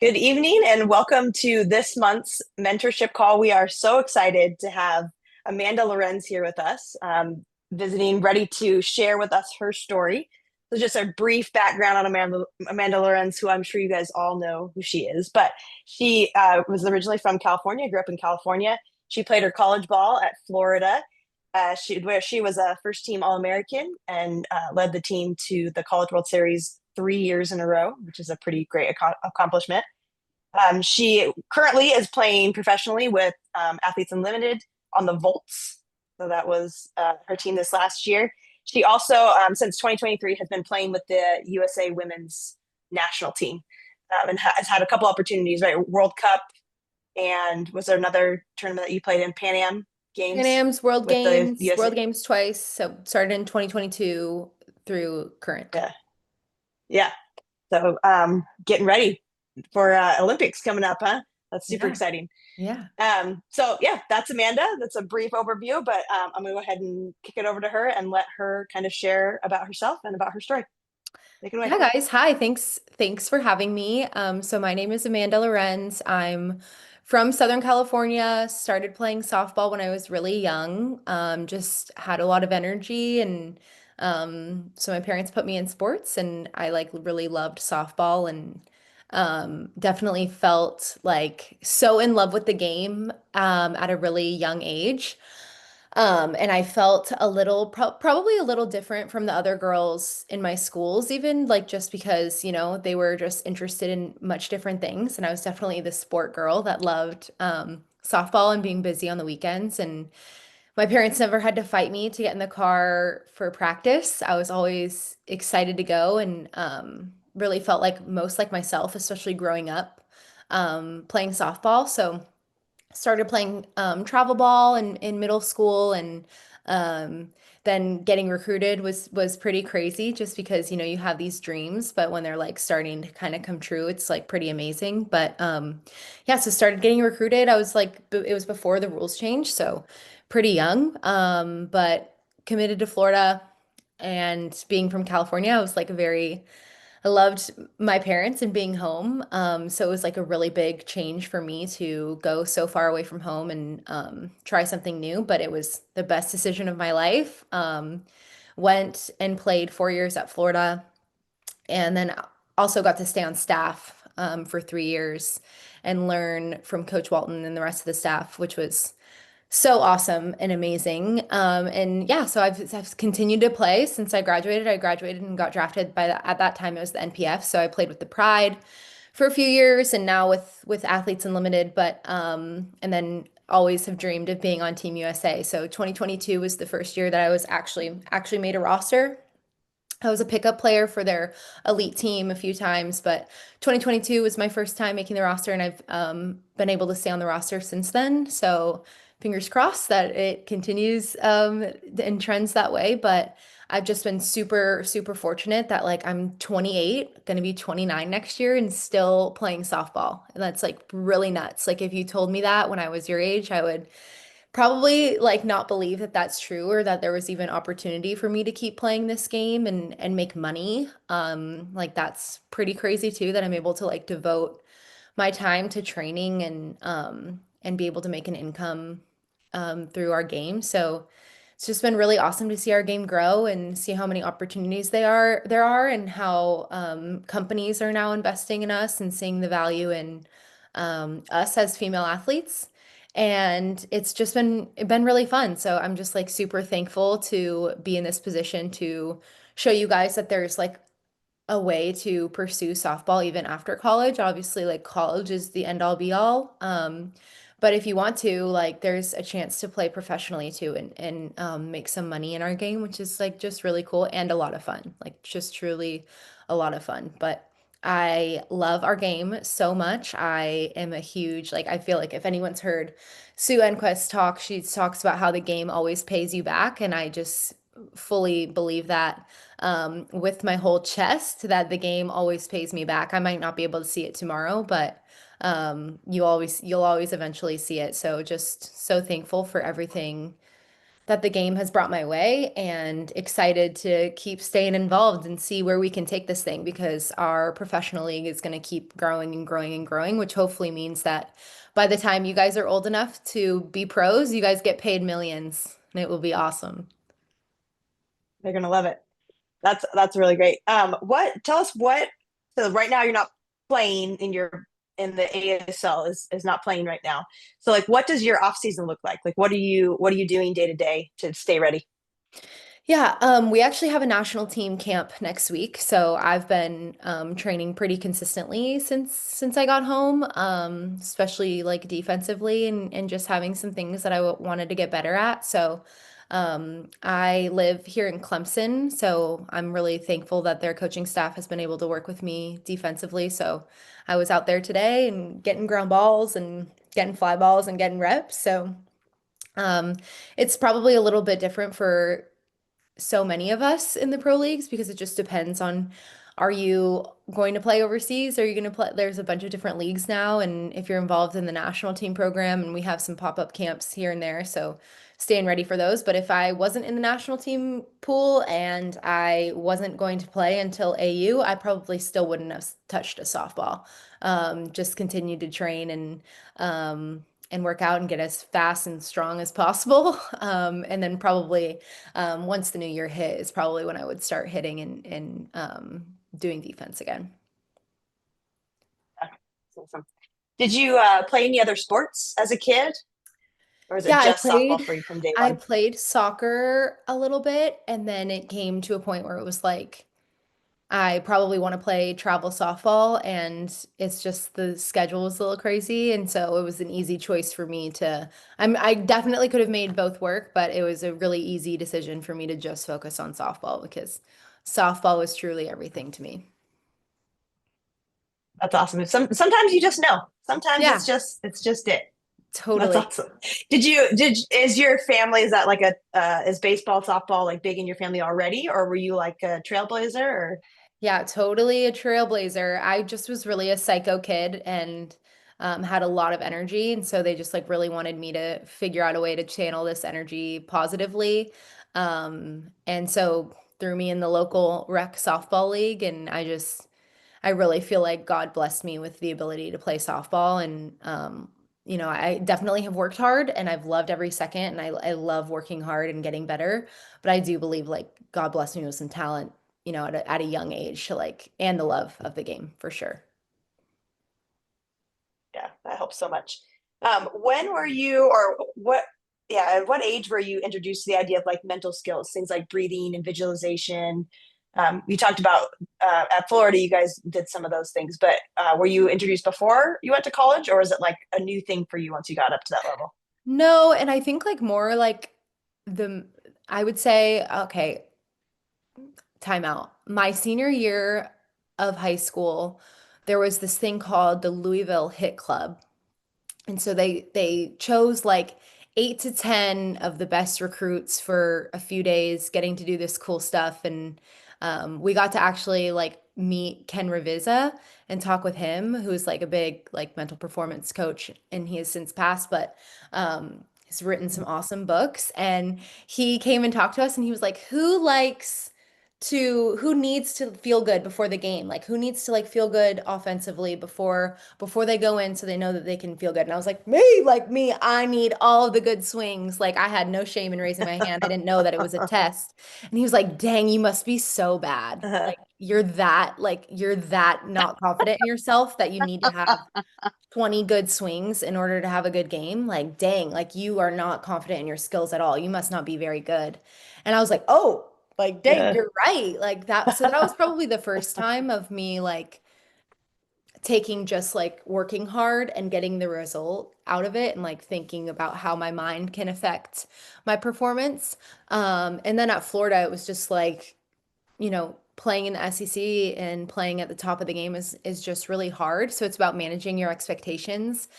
Good evening and welcome to this month's mentorship call. We are so excited to have Amanda Lorenz here with us, visiting, ready to share with us her story. So, just a brief background on Amanda Lorenz, who I'm sure you guys all know who she is. But she was originally from California, grew up in California. She played her college ball at Florida, where she was a first team All American and led the team to the College World Series 3 years in a row, which is a pretty great accomplishment. She currently is playing professionally with Athletes Unlimited on the Volts. So that was her team this last year. She also, since 2023, has been playing with the USA women's national team and has had a couple opportunities, right? World Cup, and was there another tournament that you played in? Pan Am Pan Games Am's World with the Games, USA? World Games twice. So started in 2022 through current. Yeah. Yeah. So getting ready for Olympics coming up, huh? That's super Yeah. exciting. Yeah. So yeah, that's Amanda. That's a brief overview, but I'm gonna go ahead and kick it over to her and let her kind of share about herself and about her story. Take it away. Yeah, guys. Hi. Thanks for having me. So my name is Amanda Lorenz. I'm from Southern California, started playing softball when I was really young. Just had a lot of energy and so my parents put me in sports and I like really loved softball and definitely felt like so in love with the game at a really young age. And I felt a little, probably a little different from the other girls in my schools, even like just because, they were just interested in much different things. And I was definitely the sport girl that loved softball and being busy on the weekends. And my parents never had to fight me to get in the car for practice. I was always excited to go and really felt like most like myself, especially growing up playing softball. So started playing travel ball in middle school and um, then getting recruited was pretty crazy just because you have these dreams but when they're like starting to kind of come true it's like pretty amazing but yeah, so started getting recruited. I was like it was before the rules changed, so pretty young, but committed to Florida. And being from California, I was like a very I loved my parents and being home. So it was like a really big change for me to go so far away from home and try something new, but it was the best decision of my life. Went and played 4 years at Florida and then also got to stay on staff for 3 years and learn from Coach Walton and the rest of the staff, which was so awesome and amazing. And yeah, so I've continued to play since I graduated. I graduated and got drafted at that time it was the NPF. So I played with the Pride for a few years and now with Athletes Unlimited, but and then always have dreamed of being on Team USA. So 2022 was the first year that I was actually made a roster. I was a pickup player for their elite team a few times, but 2022 was my first time making the roster, and I've been able to stay on the roster since then. So fingers crossed that it continues and trends that way. But I've just been super, super fortunate that like I'm 28, going to be 29 next year, and still playing softball. And that's like really nuts. Like if you told me that when I was your age, I would probably like not believe that that's true or that there was even opportunity for me to keep playing this game and make money. Like that's pretty crazy too that I'm able to like devote my time to training and be able to make an income through our game. So it's just been really awesome to see our game grow and see how many opportunities there are and how companies are now investing in us and seeing the value in us as female athletes. And it's just been really fun. So I'm just like super thankful to be in this position to show you guys that there's like a way to pursue softball even after college. Obviously, like college is the end all be all. But if you want to, like, there's a chance to play professionally too and make some money in our game, which is like just really cool and a lot of fun. Like, just truly a lot of fun. But I love our game so much. I am a huge, like, I feel like if anyone's heard Sue Enquist talk, she talks about how the game always pays you back. And I just fully believe that with my whole chest that the game always pays me back. I might not be able to see it tomorrow, but you'll always eventually see it. So just so thankful for everything that the game has brought my way and excited to keep staying involved and see where we can take this thing because our professional league is going to keep growing and growing and growing, which hopefully means that by the time you guys are old enough to be pros, you guys get paid millions and it will be awesome. They're gonna love it. That's really great. What tell us what so right now you're not playing in the AUSL is not playing right now. So like what does your off season look like? Like what are you doing day to day to stay ready? Yeah, we actually have a national team camp next week, so I've been training pretty consistently since I got home, especially like defensively and just having some things that wanted to get better at. So I live here in Clemson, so I'm really thankful that their coaching staff has been able to work with me defensively. So I was out there today and getting ground balls and getting fly balls and getting reps. So um, it's probably a little bit different for so many of us in the pro leagues because it just depends on are you going to play overseas? Are you going to play? There's a bunch of different leagues now, and if you're involved in the national team program, and we have some pop-up camps here and there, so staying ready for those. But if I wasn't in the national team pool and I wasn't going to play until AU, I probably still wouldn't have touched a softball. Just continue to train and work out and get as fast and strong as possible. And then probably once the new year hit is probably when I would start hitting and doing defense again. That's awesome. Did you play any other sports as a kid, or is Yeah, it just softball for you from day I one? played soccer a little bit, and then it came to a point where it was like I probably want to play travel softball, and it's just the schedule was a little crazy, and so it was an easy choice for me to. I definitely could have made both work, but it was a really easy decision for me to just focus on softball because softball was truly everything to me. That's awesome. Sometimes you just know. Sometimes Yeah, it's just it. That's totally. awesome. Is your family, is that like is baseball, softball like big in your family already, or were you like a trailblazer or Yeah, totally a trailblazer. I just was really a psycho kid and had a lot of energy. And so they just like really wanted me to figure out a way to channel this energy positively. And so threw me in the local rec softball league. And I really feel like God blessed me with the ability to play softball. And, I definitely have worked hard and I've loved every second. And I love working hard and getting better. But I do believe like God blessed me with some talent, at a young age to like, and the love of the game for sure. yeah, that helps so much. When were you or what yeah, at what age were you introduced to the idea of like mental skills, things like breathing and visualization? You talked about at Florida, you guys did some of those things, but were you introduced before you went to college, or is it like a new thing for you once you got up to that level? No, and I think like more like the, I would say, okay, timeout. My senior year of high school, there was this thing called the Louisville Hit Club. And so they chose like 8 to 10 of the best recruits for a few days, getting to do this cool stuff. And we got to actually like meet Ken Reviza and talk with him, who's like a big like mental performance coach, and he has since passed, but he's written some awesome books. And he came and talked to us, and he was like, who needs to feel good before the game? Like who needs to like feel good offensively before they go in so they know that they can feel good. And I was like me, I need all of the good swings. Like I had no shame in raising my hand. I didn't know that it was a test. And he was like, "Dang, you must be so bad. Uh, You're that not confident in yourself that you need to have 20 good swings in order to have a good game. Like, dang, like you are not confident in your skills at all. You must not be very good." And I was like, "Oh, like dang, yeah. you're right." Like that. So that was probably the first time of me like taking just like working hard and getting the result out of it and like thinking about how my mind can affect my performance. And then at Florida, it was just like, playing in the SEC and playing at the top of the game is just really hard. So it's about managing your expectations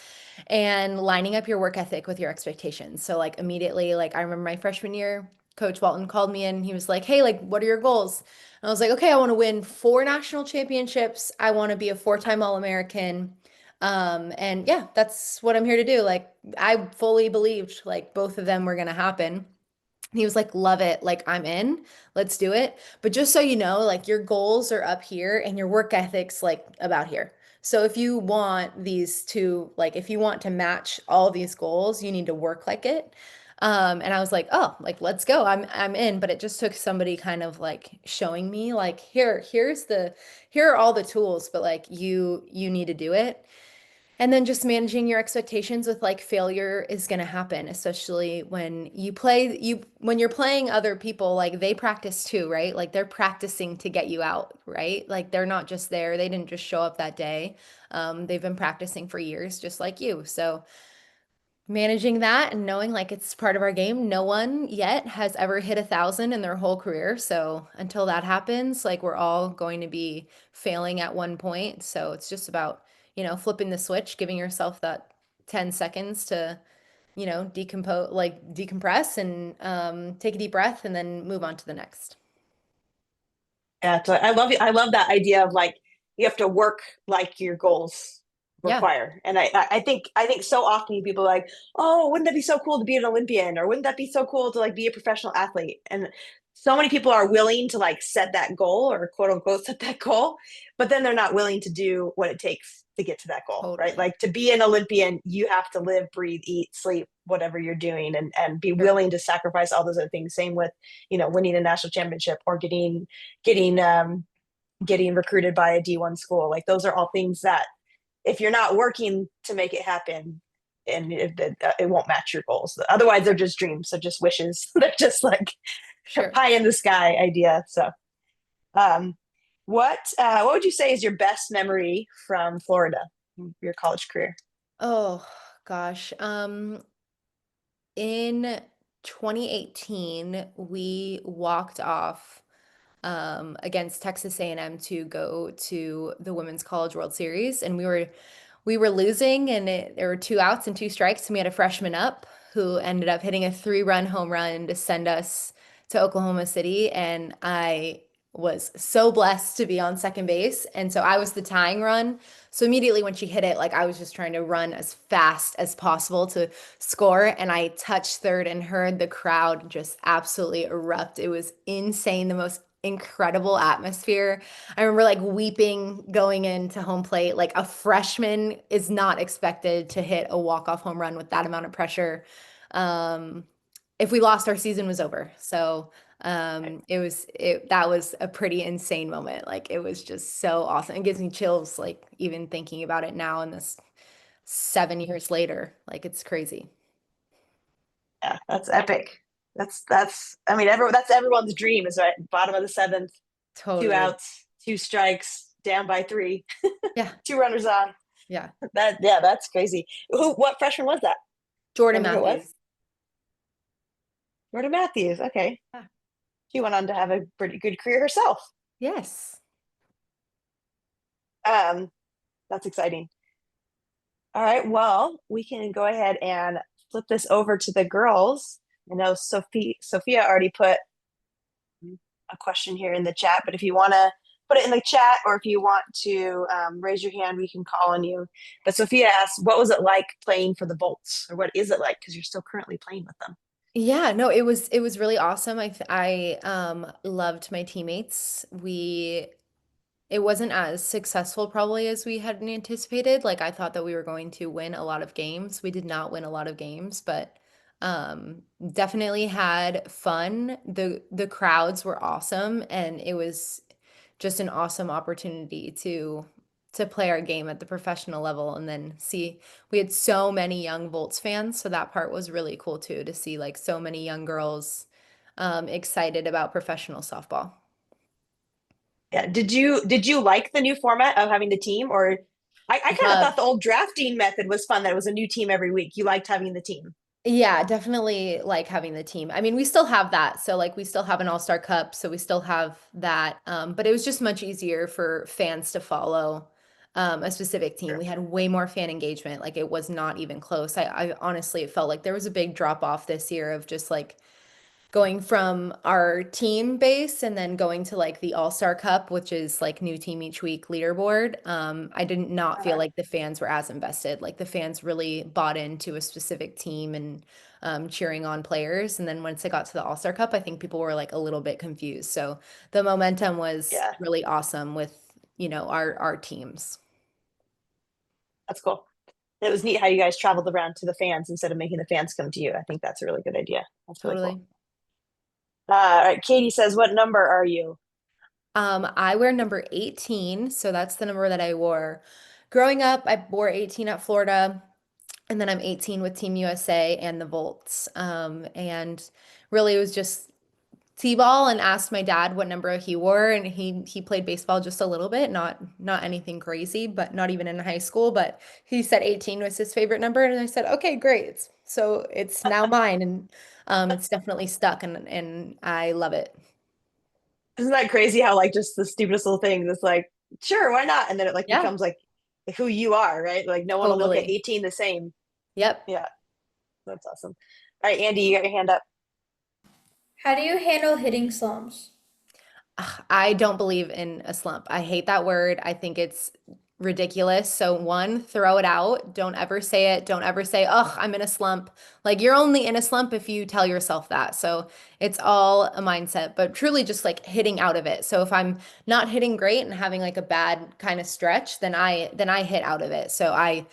and lining up your work ethic with your expectations. So like immediately, like I remember my freshman year, Coach Walton called me in and he was like, "Hey, like what are your goals?" And I was like, "Okay, I want to win 4 national championships. I want to be a 4-time All-American." And yeah, that's what I'm here to do. Like I fully believed like both of them were gonna happen. He was like, love it. Like, I'm in. Let's do it. But just so you know, like, your goals are up here and your work ethic's like about here. So if you want these two, like, if you want to match all these goals, you need to work like it. And I was like, oh, like, let's go. I'm in. But it just took somebody kind of like showing me, like, here are all the tools, but like, you need to do it. And then just managing your expectations with like failure is going to happen, especially when you're playing other people, like they practice too, right? Like they're practicing to get you out, right? Like they're not just there. They didn't just show up that day. They've been practicing for years, just like you. So managing that and knowing like it's part of our game. No one yet has ever hit 1,000 in their whole career. So until that happens, like we're all going to be failing at one point. So it's just about, flipping the switch, giving yourself that 10 seconds to, decompress and take a deep breath and then move on to the next. Yeah, so I love that idea of like you have to work like your goals Yeah, require. And I think so often people are like, oh, wouldn't that be so cool to be an Olympian? Or wouldn't that be so cool to like be a professional athlete? And so many people are willing to like set that goal or quote unquote set that goal, but then they're not willing to do what it takes to get to that goal, right? totally. Like to be an Olympian, you have to live, breathe, eat, sleep, whatever you're doing and be Sure. willing to sacrifice all those other things. Same with, winning a national championship or getting getting recruited by a D1 school. Like those are all things that if you're not working to make it happen, and it won't match your goals. Otherwise, they're just dreams. They're just wishes. They're just like Sure. pie in the sky idea. So, um, what would you say is your best memory from Florida, your college career? Oh gosh. In 2018, we walked off against Texas A&M to go to the Women's College World Series, and we were losing, and there were two outs and two strikes, and we had a freshman up who ended up hitting a 3-run home run to send us to Oklahoma City, and I was so blessed to be on second base, and so I was the tying run. So immediately when she hit it, like I was just trying to run as fast as possible to score, and I touched third and heard the crowd just absolutely erupt. It was insane, the most incredible atmosphere. I remember like weeping going into home plate. Like a freshman is not expected to hit a walk-off home run with that amount of pressure. Um, if we lost, our season was over. So that was a pretty insane moment. Like it was just so awesome. It gives me chills, like even thinking about it now in this 7 years later. Like it's crazy. Yeah, that's epic. That's I mean that's everyone's dream is right bottom of the seventh, two Totally. outs, two strikes, down by three, Yeah. two runners on. Yeah. That's crazy. What freshman was that? Jordan Remember who it was? Matthews. Rhoda Matthews. Okay. Yeah. She went on to have a pretty good career herself. Yes. Um, that's exciting. All right. Well, we can go ahead and flip this over to the girls. I know Sophia already put a question here in the chat, but if you want to put it in the chat or if you want to raise your hand, we can call on you. But Sophia asked, what was it like playing for the Bolts, or what is it like? Because you're still currently playing with them. Yeah, no, it was really awesome. I loved my teammates. It wasn't as successful probably as we had anticipated. Like I thought that we were going to win a lot of games. We did not win a lot of games, but definitely had fun. The crowds were awesome, and it was just an awesome opportunity to play our game at the professional level and then see we had so many young Volts fans, so that part was really cool too, to see like so many young girls excited about professional softball. Yeah. Did you like the new format of having the team, or I kind of thought the Loved. old drafting method was fun, that it was a new team every week. You liked having the team. Yeah, definitely like having the team. I mean, we still have that. So like we still have an All-Star Cup, so we still have that. But it was just much easier for fans to follow a specific team. Sure. We had way more fan engagement. Like it was not even close. I honestly it felt like there was a big drop off this year of just like going from our team base and then going to like the All-Star Cup, which is like new team each week leaderboard, I did not feel Uh, like the fans were as invested. Like the fans really bought into a specific team and cheering on players. And then once it got to the All-Star Cup, I think people were like a little bit confused. So the momentum was yeah, really awesome with, our teams. that's cool. It was neat how you guys traveled around to the fans instead of making the fans come to you. I think that's a really good idea. That's really cool. Totally. All right, Katie says, "What number are you?" I wear number 18, so that's the number that I wore. Growing up, I wore 18 at Florida, and then I'm 18 with Team USA and the Volts. And really it was just T-ball and asked my dad what number he wore, and he played baseball just a little bit, not anything crazy, but not even in high school, but he said 18 was his favorite number, and I said, "Okay, great." So it's now mine, and it's definitely stuck, and I love it. Isn't that crazy how like just the stupidest little things, it's like, sure, why not? And then it like Yeah, becomes like who you are, right? Like no one will look at totally. 18 the same. Yep. Yeah, that's awesome. All right, Andy, you got your hand up. How do you handle hitting slumps? Ugh, I don't believe in a slump. I hate that word. I think it's ridiculous. So, one, throw it out. Don't ever say it. Don't ever say, "Oh, I'm in a slump." Like, you're only in a slump if you tell yourself that. So, it's all a mindset, but truly just like hitting out of it. So, if I'm not hitting great and having like a bad kind of stretch, then I hit out of it. So, I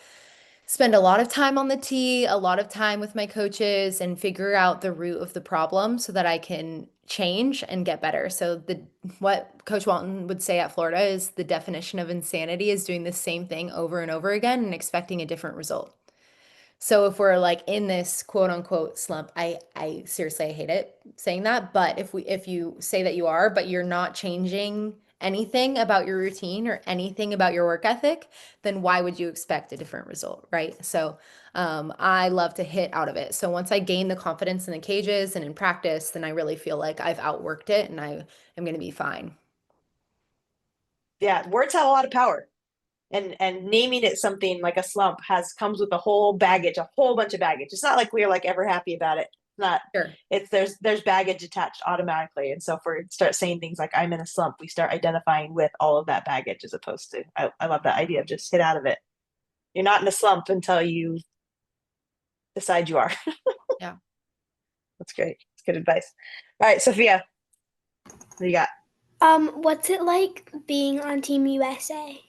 spend a lot of time on the tee, a lot of time with my coaches and figure out the root of the problem so that I can change and get better. So the what Coach Walton would say at Florida is the definition of insanity is doing the same thing over and over again and expecting a different result. So if we're like in this quote unquote slump, I seriously I hate it saying that, but if you say that you are, but you're not changing anything about your routine or anything about your work ethic, then why would you expect a different result, right? So I love to hit out of it. So once I gain the confidence in the cages and in practice, then I really feel like I've outworked it and I am going to be fine. Yeah, words have a lot of power. And naming it something like a slump has comes with a whole baggage, a whole bunch of baggage. It's not like we're like ever happy about it. It's not. Sure. It's there's baggage attached automatically. And so if we start saying things like I'm in a slump, we start identifying with all of that baggage as opposed to I love that idea of just hit out of it. You're not in a slump until you decide you are. Yeah. That's great. It's good advice. All right, Sophia, what do you got? What's it like being on Team USA?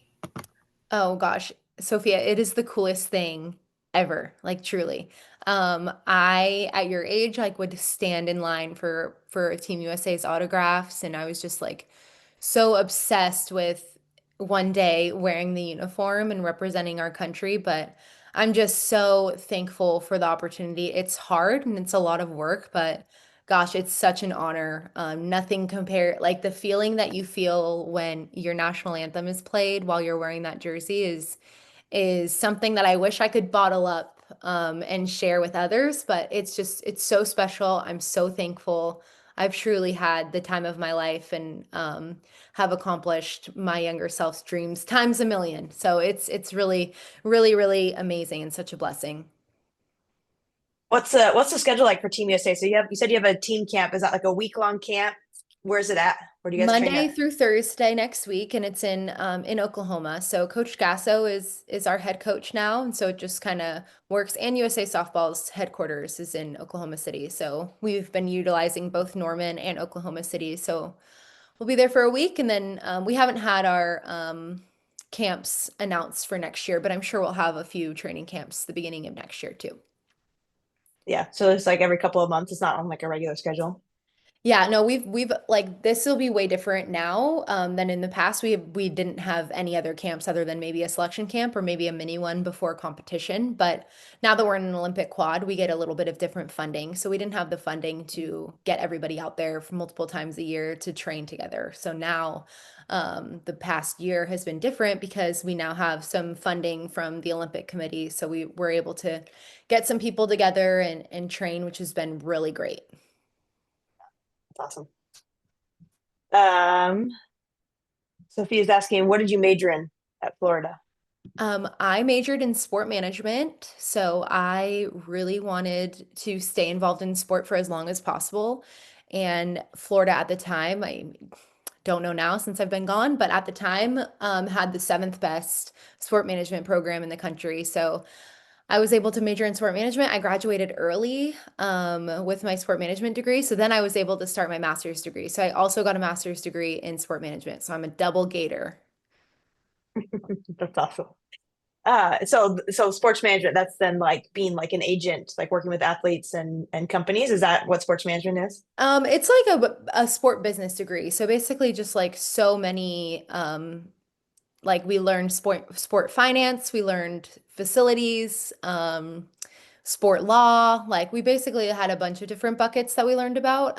Oh gosh, Sophia, it is the coolest thing ever, like truly. I at your age like would stand in line for Team USA's autographs and I was just like so obsessed with one day wearing the uniform and representing our country, but I'm just so thankful for the opportunity. It's hard and it's a lot of work, but gosh, it's such an honor. Nothing compare like the feeling that you feel when your national anthem is played while you're wearing that jersey is something that I wish I could bottle up and share with others, but it's so special. I'm so thankful. I've truly had the time of my life and have accomplished my younger self's dreams times a million. So it's really, really, really amazing and such a blessing. What's the schedule like for Team USA? So you said you have a team camp. Is that like a week-long camp? Where's it at? Where do you guys train Monday at? through Thursday next week, and it's in Oklahoma. So Coach Gasso is our head coach now, and so it just kind of works. And USA Softball's headquarters is in Oklahoma City, so we've been utilizing both Norman and Oklahoma City. So we'll be there for a week, and then we haven't had our camps announced for next year, but I'm sure we'll have a few training camps the beginning of next year too. Yeah, so it's like every couple of months. It's not on like a regular schedule. Yeah, no, we've like this will be way different now than in the past. We didn't have any other camps other than maybe a selection camp or maybe a mini one before competition. But now that we're in an Olympic quad, we get a little bit of different funding. So we didn't have the funding to get everybody out there for multiple times a year to train together. So now the past year has been different because we now have some funding from the Olympic Committee. So we were able to get some people together and train, which has been really great. That's awesome. Um, Sophia's asking, what did you major in at Florida? I majored in sport management, so I really wanted to stay involved in sport for as long as possible. And Florida at the time, I don't know now since I've been gone, but at the time, had the seventh best sport management program in the country. So I was able to major in sport management. I graduated early, with my sport management degree. So then I was able to start my master's degree. So I also got a master's degree in sport management. So I'm a double gator. That's awesome. So sports management, that's then like being like an agent, like working with athletes and companies. Is that what sports management is? It's like a sport business degree. So basically just like so many like we learned sport finance, we learned facilities, sport law. Like we basically had a bunch of different buckets that we learned about,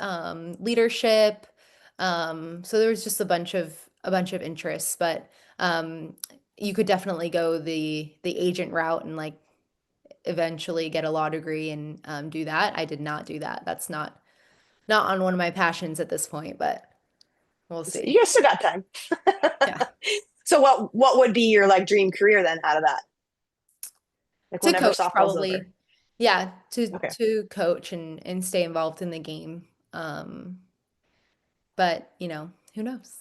leadership. So there was just a bunch of interests, but you could definitely go the agent route and like eventually get a law degree and do that. I did not do that. That's not on one of my passions at this point, but we'll You see. guys still got time. Yeah. So what would be your like dream career then out of that? Like To whenever coach softball's over. probably. Yeah, to Okay. to coach and stay involved in the game. But who knows?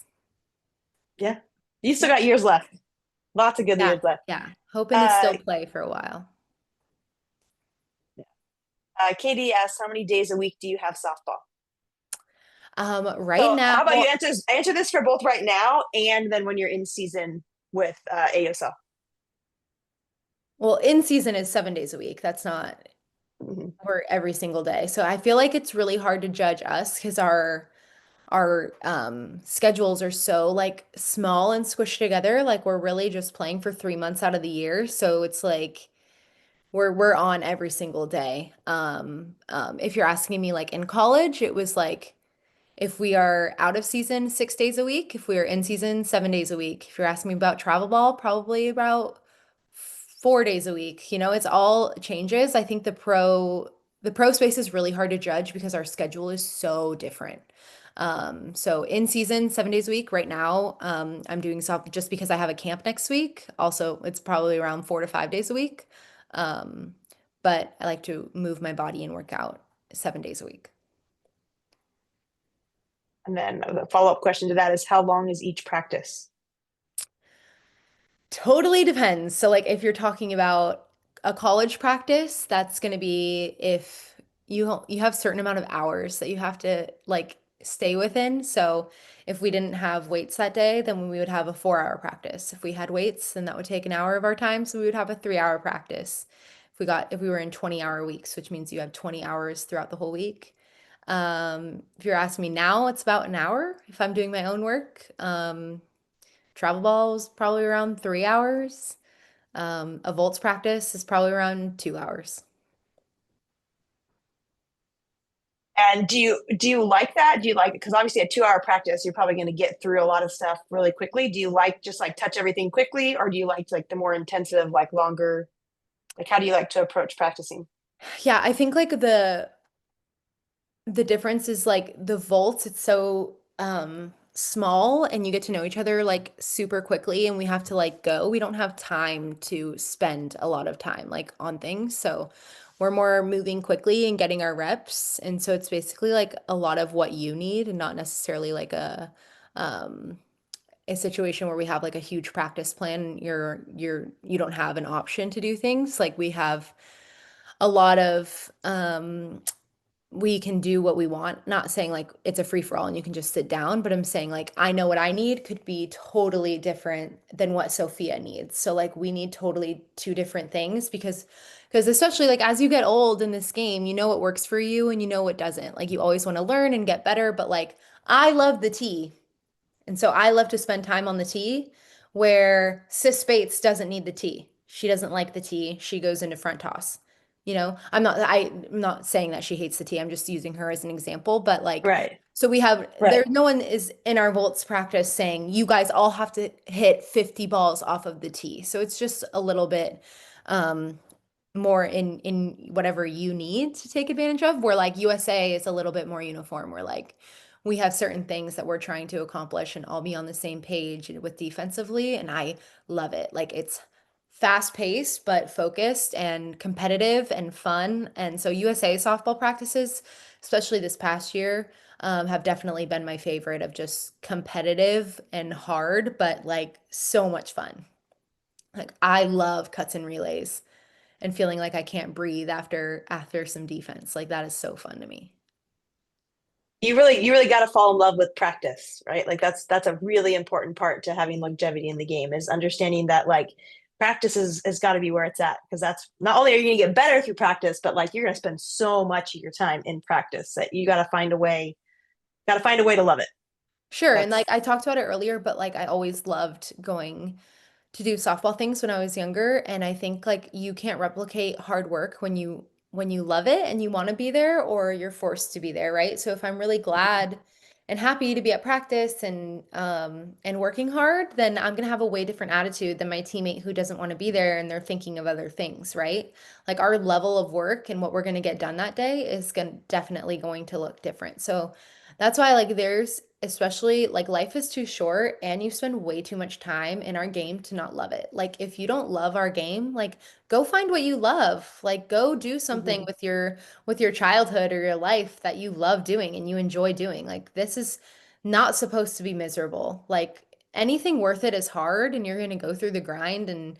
Yeah. You still Yeah. got years left. Lots of good Yeah. years left. Yeah. Hoping to Uh, still play for a while. Katie asks, how many days a week do you have softball? Right So now, how about you well, answer this for both right now and then when you're in season with AUSL? in season is 7 days a week. That's not Mhm. for every single day. So I feel like it's really hard to judge us because our schedules are so like small and squished together. Like we're really just playing for 3 months out of the year. So it's like we're on every single day. If you're asking me like in college, it was like if we are out of season 6 days a week, if we are in season 7 days a week. If you're asking me about travel ball, probably about 4 days a week. It's all changes. I think the pro space is really hard to judge because our schedule is so different. So in season 7 days a week right now, I'm doing soft just because I have a camp next week. Also, it's probably around 4 to 5 days a week. Um, but I like to move my body and work out 7 days a week. And then the follow-up question to that is how long is each practice? Totally depends. So, like, if you're talking about a college practice, that's going to be if you have certain amount of hours that you have to like stay within. So, if we didn't have weights that day, then we would have a 4 hour practice. If we had weights, then that would take an hour of our time, so we would have a 3 hour practice. If we were in 20-hour weeks, which means you have 20 hours throughout the whole week. If you're asking me now, it's about an hour if I'm doing my own work. Travel ball is probably around 3 hours. A volts practice is probably around 2 hours. And do you like that? Do you like because obviously a 2 hour practice, you're probably going to get through a lot of stuff really quickly. Do you like just like touch everything quickly, or do you like like the more intensive, like longer, like how do you like to approach practicing? Yeah, I think like the difference is like the volts, it's so small and you get to know each other like super quickly and we have to like go. We don't have time to spend a lot of time like on things. So we're more moving quickly and getting our reps. And so it's basically like a lot of what you need and not necessarily like um a situation where we have like a huge practice plan. You don't have an option to do things. Like we have a lot of we can do what we want. Not saying like it's a free for all and you can just sit down, but I'm saying like I know what I need could be totally different than what Sophia needs. So like we need totally two different things because especially like as you get old in this game, you know what works for you and you know what doesn't. Like you always want to learn and get better, but like I love the tea. And so I love to spend time on the tee where Sis Bates doesn't need the tee. She doesn't like the tee. She goes into front toss. I'm not saying that she hates the tee. I'm just using her as an example, but like Right, so right. no one is in our volts practice saying you guys all have to hit 50 balls off of the tee. So it's just a little bit um more in whatever you need to take advantage of, where like USA is a little bit more uniform, where like we have certain things that we're trying to accomplish and all be on the same page with defensively, and I love it. Like it's fast paced, but focused and competitive and fun. And so USA softball practices, especially this past year, have definitely been my favorite of just competitive and hard, but like so much fun. Like I love cuts and relays and feeling like I can't breathe after some defense. Like that is so fun to me. You really got to fall in love with practice, right? Like that's a really important part to having longevity in the game is understanding that like practice is got to be where it's at because that's not only are you going to get better through practice, but like you're going to spend so much of your time in practice that you got to find a way to love it. Sure, and like That's I talked about it earlier, but like I always loved going to do softball things when I was younger, and I think like you can't replicate hard work when you love it and you want to be there or you're forced to be there, right? So if I'm really glad and happy to be at practice and working hard, then I'm gonna have a way different attitude than my teammate who doesn't want to be there and they're thinking of other things, right? Like our level of work and what we're gonna get done that day is going definitely going to look different. So that's why like there's especially like life is too short and you spend way too much time in our game to not love it. Like if you don't love our game, like go find what you love. Like go do something mhm. with your childhood or your life that you love doing and you enjoy doing. Like this is not supposed to be miserable. Like anything worth it is hard and you're going to go through the grind and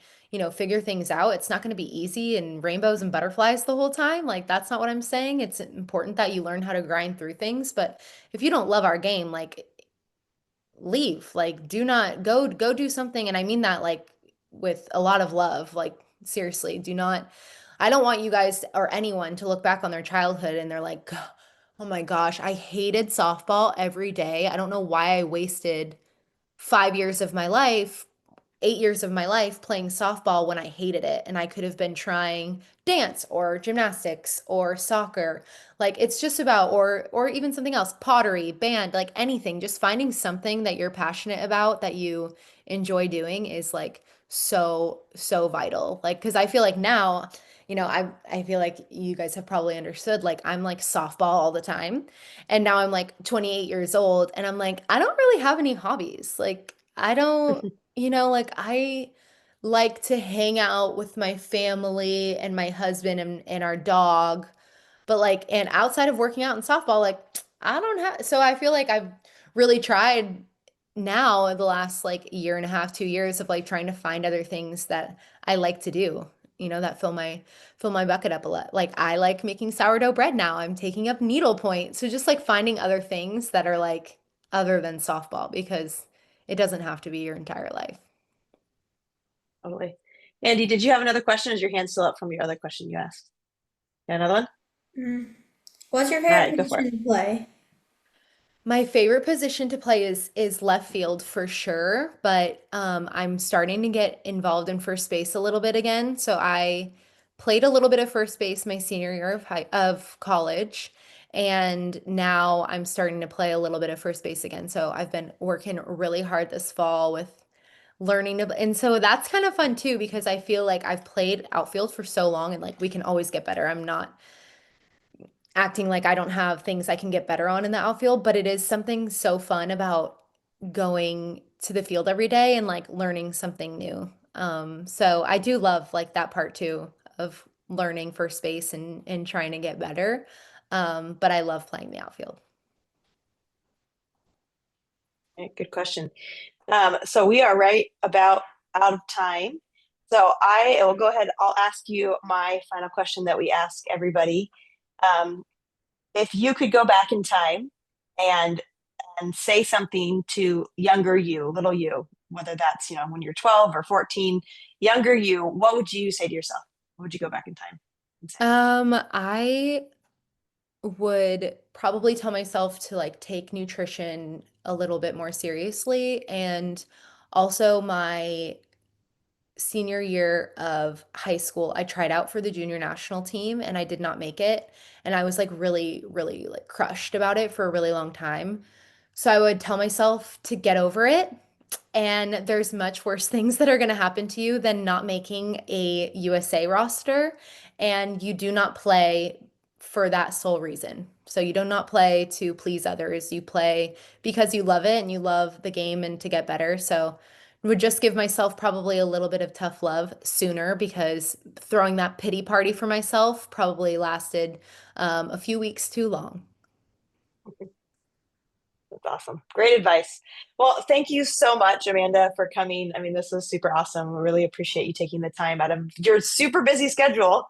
figure things out. It's not going to be easy and rainbows and butterflies the whole time. Like that's not what I'm saying. It's important that you learn how to grind through things, but if you don't love our game, like leave. Like do not go do something. And I mean that like with a lot of love. Like seriously, do not I don't want you guys or anyone to look back on their childhood and they're like, oh my gosh, I hated softball every day. I don't know why I wasted 5 years of my life 8 years of my life playing softball when I hated it and I could have been trying dance or gymnastics or soccer. Like it's just about or even something else, pottery, band, like anything, just finding something that you're passionate about that you enjoy doing is like so vital. Like cuz I feel like now, I feel like you guys have probably understood like I'm like softball all the time. And now I'm like 28 years old and I'm like I don't really have any hobbies. Like I don't like I like to hang out with my family and my husband and our dog, but like, and outside of working out and softball, like I don't have, so I feel like I've really tried now in the last like year and a half, 2 years of like trying to find other things that I like to do, that fill my bucket up a lot. Like I like making sourdough bread now. I'm taking up needlepoint. So just like finding other things that are like other than softball because it doesn't have to be your entire life. Totally. Andy, did you have another question? Is your hand still up from your other question you asked? Got another one? Mm. What's your All favorite right, go for it. position to play? My favorite position to play is left field for sure, but I'm starting to get involved in first base a little bit again. So I played a little bit of first base my senior year of college, and now I'm starting to play a little bit of first base again. So I've been working really hard this fall with learning to, and so that's kind of fun too because I feel like I've played outfield for so long and like we can always get better. I'm not acting like I don't have things I can get better on in the outfield, but it is something so fun about going to the field every day and like learning something new. So I do love like that part too of learning first base and trying to get better. But I love playing the outfield. Okay, good question. So we are right about out of time. So I will go ahead. I'll ask you my final question that we ask everybody. Um, if you could go back in time and say something to younger you, little you, whether that's when you're 12 or 14, younger you, what would you say to yourself? What would you go back in time and say? I would probably tell myself to like take nutrition a little bit more seriously and also my senior year of high school, I tried out for the junior national team and I did not make it. And I was like really like crushed about it for a really long time. So I would tell myself to get over it. And there's much worse things that are going to happen to you than not making a USA roster. And you do not play for that sole reason. So you do not play to please others. You play because you love it and you love the game and to get better. So would just give myself probably a little bit of tough love sooner, because throwing that pity party for myself probably lasted a few weeks too long. That's awesome. Great advice. Well, thank you so much, Amanda, for coming. I mean, this was super awesome. We really appreciate you taking the time out of your super busy schedule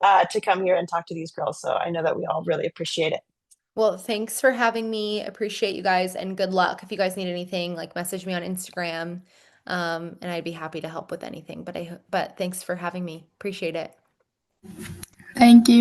to come here and talk to these girls. So I know that we all really appreciate it. Well, thanks for having me. Appreciate you guys, and good luck. If you guys need anything, like message me on Instagram, and I'd be happy to help with anything. But thanks for having me. Appreciate it. Thank you.